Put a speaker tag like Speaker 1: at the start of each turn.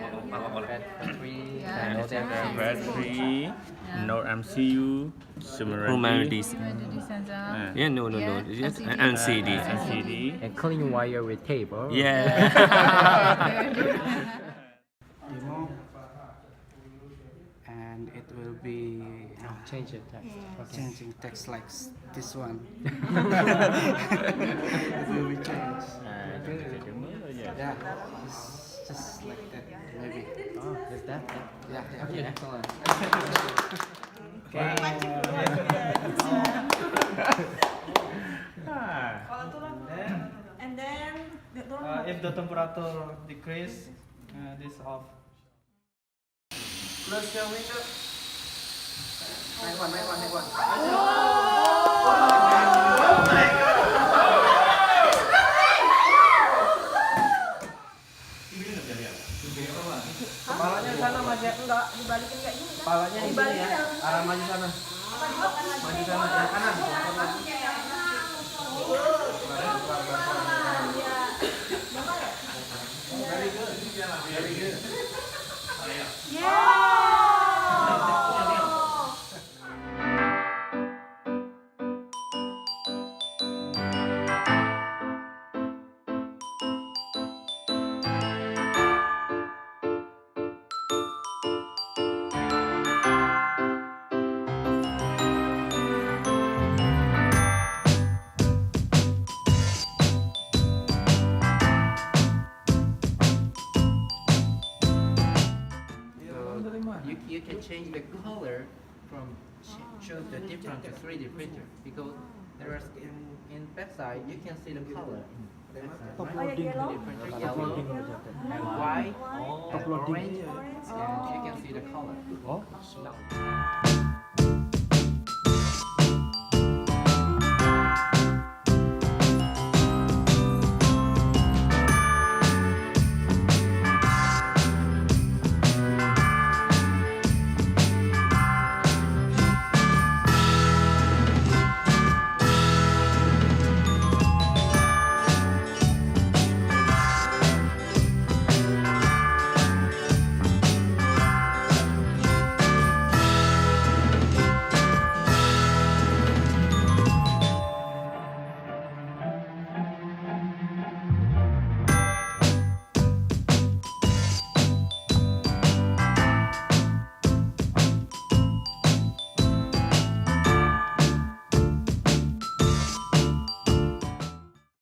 Speaker 1: Battery,
Speaker 2: battery, node MCU,
Speaker 3: Humanities. Yeah, no. Just LCD.
Speaker 2: LCD.
Speaker 1: and clean wire with tape. Oh.
Speaker 3: Yeah.
Speaker 4: Demo, and it will be
Speaker 1: Change the text. Okay.
Speaker 4: changing text like this one. It will be changed. Yeah, it's just like that, maybe.
Speaker 1: Oh, just that.
Speaker 4: Yeah.
Speaker 1: Okay, excellent.
Speaker 5: And then
Speaker 6: If the temperature decrease, this off.
Speaker 4: Close the window. Next one.
Speaker 6: Kepalanya sana maju enggak dibalikin kayak gini kan? Kepalanya di sini ya. Arah maju sana. Maju sana yang kanan. Very good.
Speaker 1: You can change the color from show the different to 3D printer because there is in backside you can see the color. Right?
Speaker 5: yellow,
Speaker 1: 3D printer yellow and white and orange, and you can see the color.